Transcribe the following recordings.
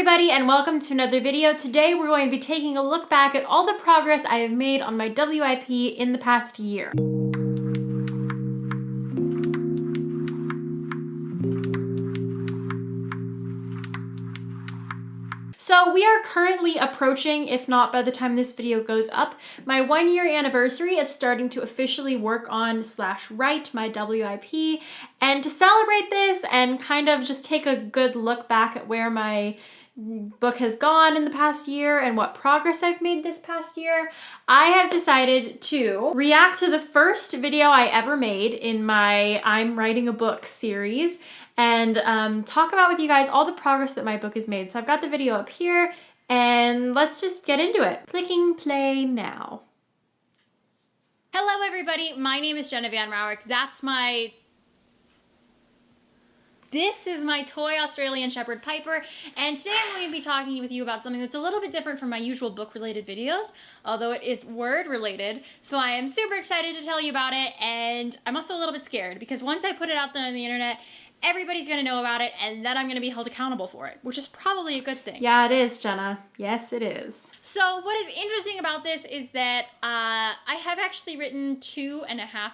everybody, and welcome to another video. Today we're going to be taking a look back at all the progress I have made on my WIP in the past year. So we are currently approaching, if not by the time this video goes up, my 1 year anniversary of starting to officially work on / write my WIP. And to celebrate this and kind of just take a good look back at where my book has gone in the past year and what progress I've made this past year, I have decided to react to the first video I ever made in my I'm Writing a Book series and talk about with you guys all the progress that my book has made. So I've got the video up here and let's just get into it. Clicking play now. Hello everybody, my name is Jenna Van Mourik. This is my toy Australian Shepherd Piper, and today I'm going to be talking with you about something that's a little bit different from my usual book-related videos, although it is word-related, so I am super excited to tell you about it, and I'm also a little bit scared, because once I put it out there on the internet, everybody's going to know about it, and then I'm going to be held accountable for it, which is probably a good thing. Yeah, it is, Jenna. Yes, it is. So what is interesting about this is that I have actually written 2.5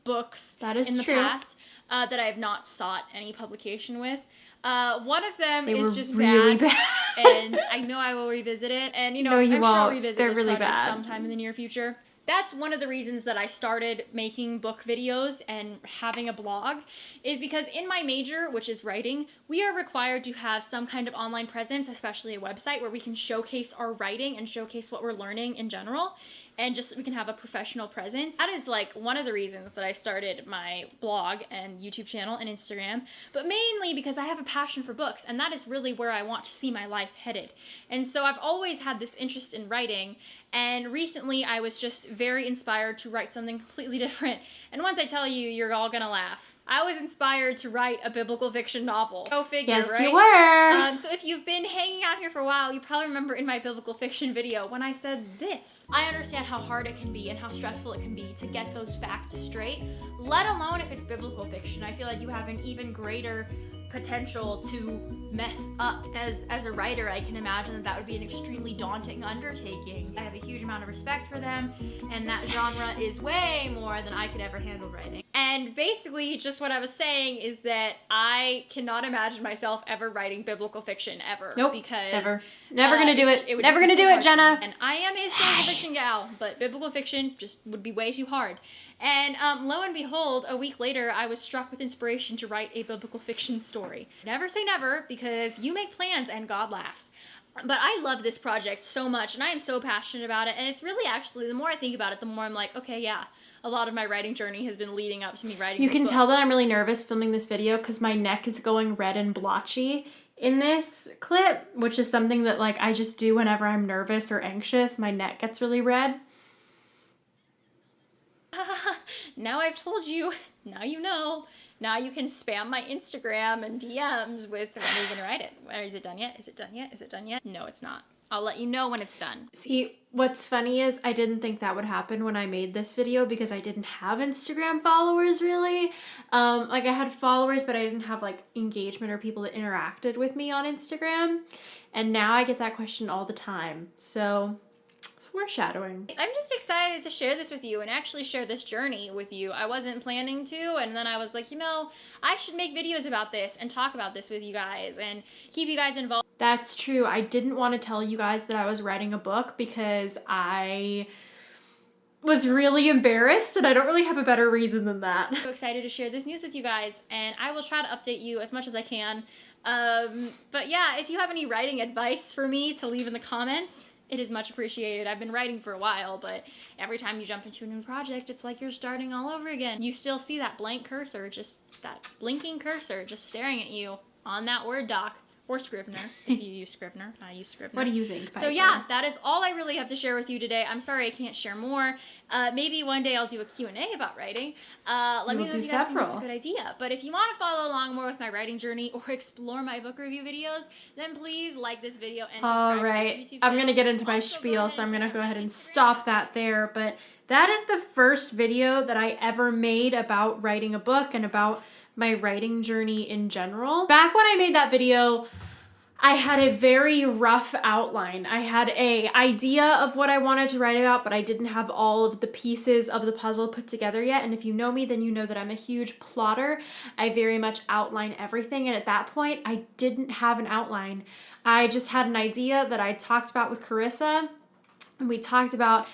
books in the past. That I have not sought any publication with. One of them is just really bad. And I know I will revisit it, and I'm sure I'll revisit this really project bad. sometime in the near future. That's one of the reasons that I started making book videos and having a blog, is because in my major, which is writing, we are required to have some kind of online presence, especially a website where we can showcase our writing and showcase what we're learning in general. And just we can have a professional presence. That is like one of the reasons that I started my blog and YouTube channel and Instagram, but mainly because I have a passion for books, and that is really where I want to see my life headed. And so I've always had this interest in writing, and recently I was just very inspired to write something completely different. And once I tell you, you're all gonna laugh. I was inspired to write a biblical fiction novel. Go figure, yes, right? You were! So if you've been hanging out here for a while, you probably remember in my biblical fiction video when I said this. I understand how hard it can be and how stressful it can be to get those facts straight, let alone if it's biblical fiction. I feel like you have an even greater potential to mess up. As a writer, I can imagine that would be an extremely daunting undertaking. I have a huge amount of respect for them, and that genre is way more than I could ever handle writing. And basically, just what I was saying is that I cannot imagine myself ever writing biblical fiction ever. Nope, because never gonna do it. Never gonna do it, Jenna. And I am a historical fiction gal, but biblical fiction just would be way too hard. And lo and behold, a week later, I was struck with inspiration to write a biblical fiction story. Never say never, because you make plans and God laughs. But I love this project so much, and I am so passionate about it, and it's really actually, the more I think about it, the more I'm like, okay, yeah, a lot of my writing journey has been leading up to me writing this book. You can tell that I'm really nervous filming this video because my neck is going red and blotchy in this clip, which is something that like I just do whenever I'm nervous or anxious. My neck gets really red. Now I've told you, now you know. Now you can spam my Instagram and DMs with when are you gonna write it? Is it done yet? Is it done yet? Is it done yet? No, it's not. I'll let you know when it's done. See, what's funny is I didn't think that would happen when I made this video because I didn't have Instagram followers really. Like I had followers, but I didn't have like engagement or people that interacted with me on Instagram. And now I get that question all the time. So foreshadowing. I'm just excited to share this with you and actually share this journey with you. I wasn't planning to, and then I was like, I should make videos about this and talk about this with you guys and keep you guys involved. That's true. I didn't want to tell you guys that I was writing a book because I was really embarrassed, and I don't really have a better reason than that. I'm so excited to share this news with you guys, and I will try to update you as much as I can. But yeah, if you have any writing advice for me to leave in the comments, it is much appreciated. I've been writing for a while, but every time you jump into a new project, it's like you're starting all over again. You still see that blank cursor, just that blinking cursor, just staring at you on that Word doc. Or Scrivener, if you use Scrivener. I use Scrivener. What do you think, Piper? So yeah, that is all I really have to share with you today. I'm sorry I can't share more. Maybe one day I'll do a Q&A about writing. Let me know if you guys think that's a good idea. But if you want to follow along more with my writing journey or explore my book review videos, then please like this video and subscribe to my YouTube channel. I'm going to get into my spiel, so I'm going to go ahead and stop that there. But that is the first video that I ever made about writing a book and about my writing journey in general. Back when I made that video, I had a very rough outline. I had an idea of what I wanted to write about, but I didn't have all of the pieces of the puzzle put together yet. And if you know me, then you know that I'm a huge plotter. I very much outline everything. And at that point, I didn't have an outline. I just had an idea that I talked about with Carissa. And we talked about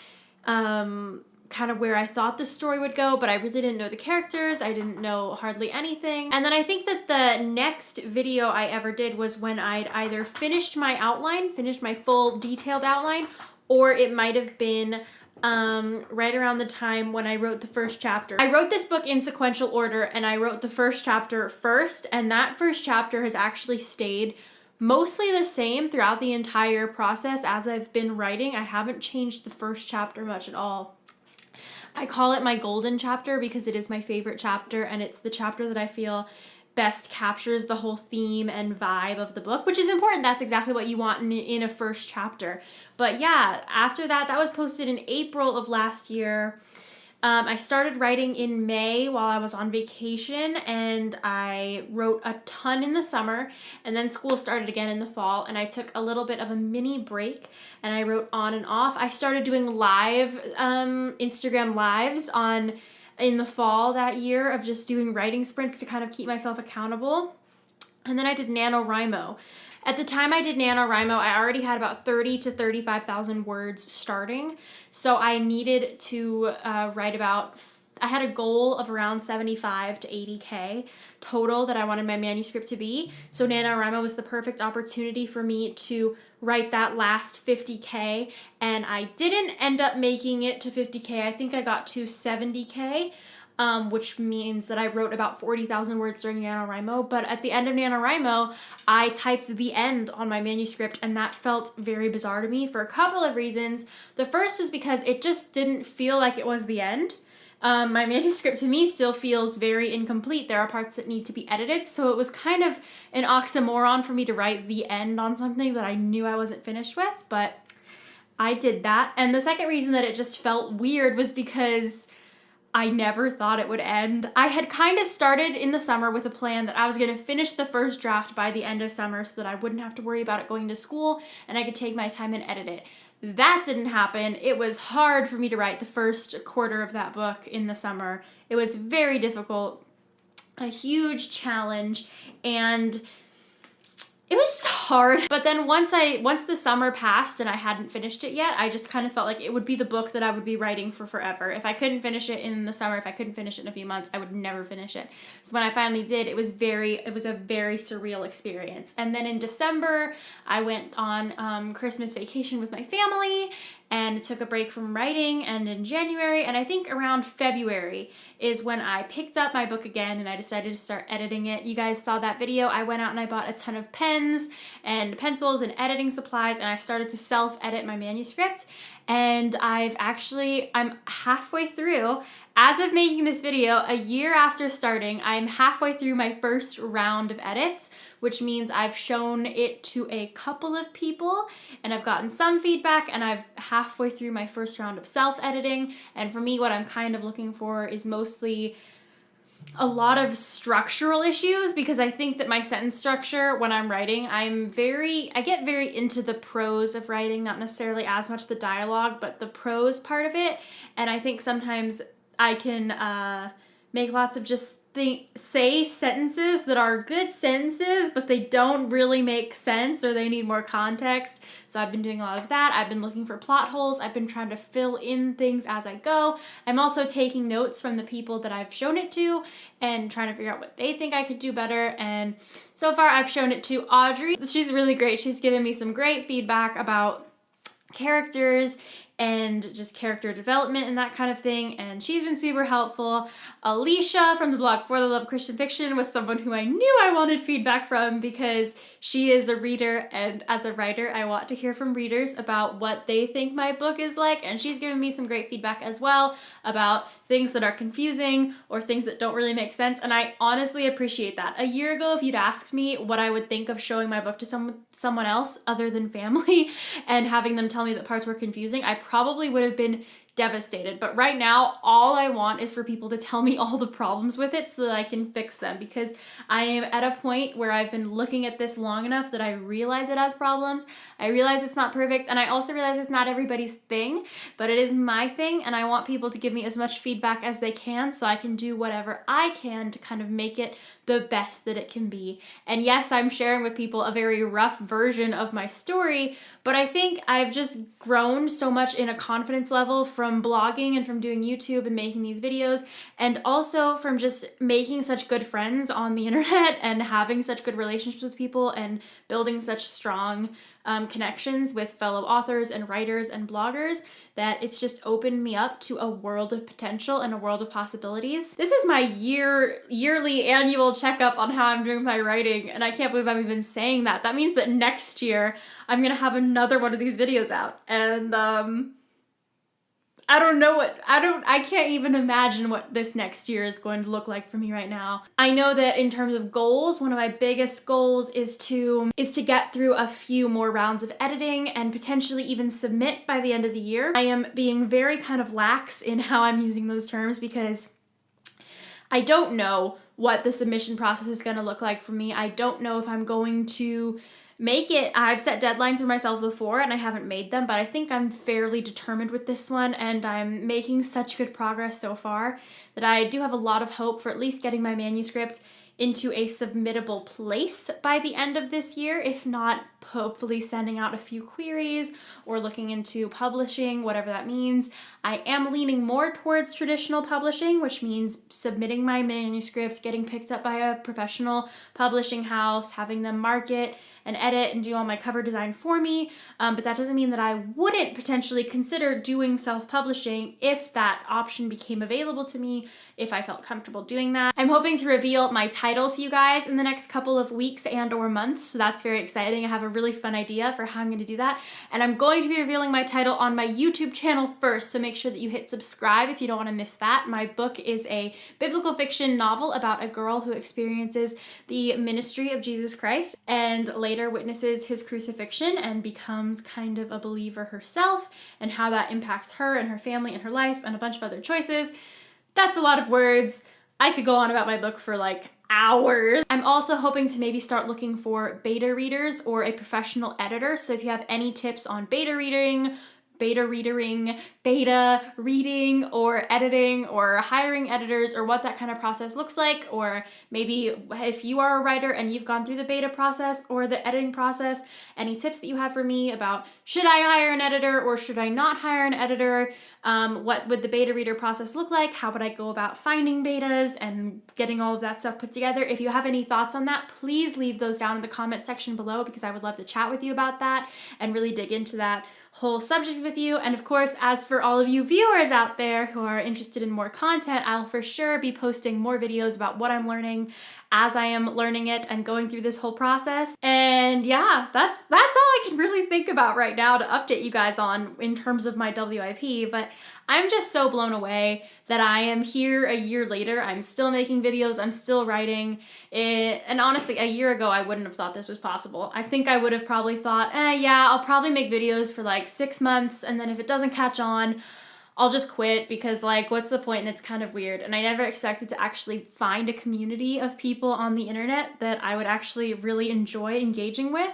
kind of where I thought the story would go, but I really didn't know the characters. I didn't know hardly anything. And then I think that the next video I ever did was when I'd either finished my outline, finished my full detailed outline, or it might have been right around the time when I wrote the first chapter. I wrote this book in sequential order, and I wrote the first chapter first, and that first chapter has actually stayed mostly the same throughout the entire process as I've been writing. I haven't changed the first chapter much at all. I call it my golden chapter because it is my favorite chapter, and it's the chapter that I feel best captures the whole theme and vibe of the book, which is important. That's exactly what you want in a first chapter. But yeah, after that, that was posted in April of last year. I started writing in May while I was on vacation, and I wrote a ton in the summer, and then school started again in the fall, and I took a little bit of a mini break, and I wrote on and off. I started doing live Instagram lives in the fall that year of just doing writing sprints to kind of keep myself accountable. And then I did NaNoWriMo. At the time I did NaNoWriMo, I already had about 30 to 35,000 words starting. So I needed to write about, I had a goal of around 75 to 80K total that I wanted my manuscript to be. So NaNoWriMo was the perfect opportunity for me to write that last 50K. And I didn't end up making it to 50K. I think I got to 70K. Which means that I wrote about 40,000 words during NaNoWriMo. But at the end of NaNoWriMo, I typed the end on my manuscript, and that felt very bizarre to me for a couple of reasons. The first was because it just didn't feel like it was the end. My manuscript to me still feels very incomplete. There are parts that need to be edited, so it was kind of an oxymoron for me to write the end on something that I knew I wasn't finished with, but I did that. And the second reason that it just felt weird was because I never thought it would end. I had kind of started in the summer with a plan that I was going to finish the first draft by the end of summer so that I wouldn't have to worry about it going to school and I could take my time and edit it. That didn't happen. It was hard for me to write the first quarter of that book in the summer. It was very difficult, a huge challenge, and it was just hard. But then once the summer passed and I hadn't finished it yet, I just kind of felt like it would be the book that I would be writing for forever. If I couldn't finish it in the summer, if I couldn't finish it in a few months, I would never finish it. So when I finally did, it was a very surreal experience. And then in December, I went on Christmas vacation with my family and took a break from writing. And in January, and I think around February, is when I picked up my book again and I decided to start editing it. You guys saw that video. I went out and I bought a ton of pens and pencils and editing supplies, and I started to self-edit my manuscript. And I'm halfway through. As of making this video, a year after starting, I'm halfway through my first round of edits, which means I've shown it to a couple of people and I've gotten some feedback, and I'm halfway through my first round of self-editing. And for me, what I'm kind of looking for is mostly a lot of structural issues, because I think that my sentence structure when I'm writing, I get very into the prose of writing, not necessarily as much the dialogue, but the prose part of it. And I think sometimes I can make lots of just say sentences that are good sentences, but they don't really make sense or they need more context. So I've been doing a lot of that. I've been looking for plot holes. I've been trying to fill in things as I go. I'm also taking notes from the people that I've shown it to and trying to figure out what they think I could do better. And so far I've shown it to Audrey. She's really great. She's given me some great feedback about characters and just character development and that kind of thing, and she's been super helpful. Alicia from the blog For the Love of Christian Fiction was someone who I knew I wanted feedback from because she is a reader, and as a writer, I want to hear from readers about what they think my book is like, and she's given me some great feedback as well about things that are confusing or things that don't really make sense, and I honestly appreciate that. A year ago, if you'd asked me what I would think of showing my book to someone else other than family and having them tell me that parts were confusing, I probably would have been devastated. But right now, all I want is for people to tell me all the problems with it so that I can fix them, because I am at a point where I've been looking at this long enough that I realize it has problems. I realize it's not perfect, and I also realize it's not everybody's thing, but it is my thing, and I want people to give me as much feedback as they can so I can do whatever I can to kind of make it the best that it can be. And yes, I'm sharing with people a very rough version of my story, but I think I've just grown so much in a confidence level from blogging and from doing YouTube and making these videos, and also from just making such good friends on the internet and having such good relationships with people and building such strong connections with fellow authors and writers and bloggers, that it's just opened me up to a world of potential and a world of possibilities. This is my yearly annual checkup on how I'm doing my writing, and I can't believe I'm even saying that. That means that next year I'm gonna have another one of these videos out, and I can't even imagine what this next year is going to look like for me right now. I know that in terms of goals, one of my biggest goals is to get through a few more rounds of editing and potentially even submit by the end of the year. I am being very kind of lax in how I'm using those terms because I don't know what the submission process is going to look like for me. I don't know if I'm going to make it. I've set deadlines for myself before and I haven't made them, but I think I'm fairly determined with this one, and I'm making such good progress so far that I do have a lot of hope for at least getting my manuscript into a submittable place by the end of this year, if not hopefully sending out a few queries or looking into publishing, whatever that means. I am leaning more towards traditional publishing, which means submitting my manuscript, getting picked up by a professional publishing house, having them mark it and edit and do all my cover design for me, but that doesn't mean that I wouldn't potentially consider doing self-publishing if that option became available to me, if I felt comfortable doing that. I'm hoping to reveal my title to you guys in the next couple of weeks and or months, so that's very exciting. I have a really fun idea for how I'm going to do that, and I'm going to be revealing my title on my YouTube channel first, so make sure that you hit subscribe if you don't want to miss that. My book is a biblical fiction novel about a girl who experiences the ministry of Jesus Christ and later witnesses his crucifixion and becomes kind of a believer herself, and how that impacts her and her family and her life and a bunch of other choices. That's a lot of words. I could go on about my book for like hours. I'm also hoping to maybe start looking for beta readers or a professional editor. So if you have any tips on beta reading, or editing or hiring editors, or what that kind of process looks like, or maybe if you are a writer and you've gone through the beta process or the editing process, any tips that you have for me about should I hire an editor or should I not hire an editor? What would the beta reader process look like? How would I go about finding betas and getting all of that stuff put together? If you have any thoughts on that, please leave those down in the comment section below, because I would love to chat with you about that and really dig into that whole subject with you. And of course, as for all of you viewers out there who are interested in more content, I'll for sure be posting more videos about what I'm learning as I am learning it and going through this whole process. And yeah, that's all I can really think about right now to update you guys on in terms of my WIP, but I'm just so blown away that I am here a year later. I'm still making videos, I'm still writing. And honestly, a year ago, I wouldn't have thought this was possible. I think I would have probably thought, yeah, I'll probably make videos for like 6 months, and then if it doesn't catch on, I'll just quit, because like, what's the point? And it's kind of weird. And I never expected to actually find a community of people on the internet that I would actually really enjoy engaging with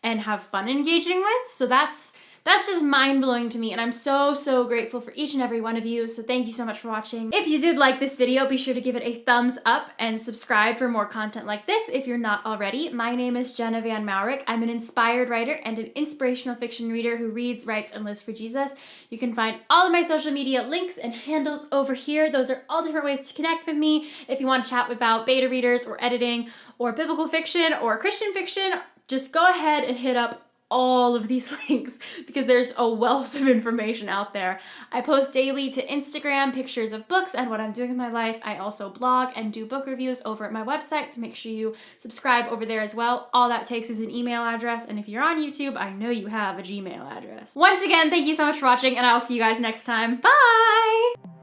and have fun engaging with. So that's just mind-blowing to me, and I'm so grateful for each and every one of you, so thank you so much for watching. If you did like this video, be sure to give it a thumbs up and subscribe for more content like this if you're not already. My name is Jenna Van Mourik. I'm an inspired writer and an inspirational fiction reader who reads, writes, and lives for Jesus. You can find all of my social media links and handles over here. Those are all different ways to connect with me. If you want to chat about beta readers or editing or biblical fiction or Christian fiction, just go ahead and hit up all of these links, because there's a wealth of information out there. I post daily to Instagram pictures of books and what I'm doing in my life. I also blog and do book reviews over at my website, so make sure you subscribe over there as well. All that takes is an email address, and if you're on YouTube, I know you have a Gmail address. Once again, thank you so much for watching, and I'll see you guys next time. Bye!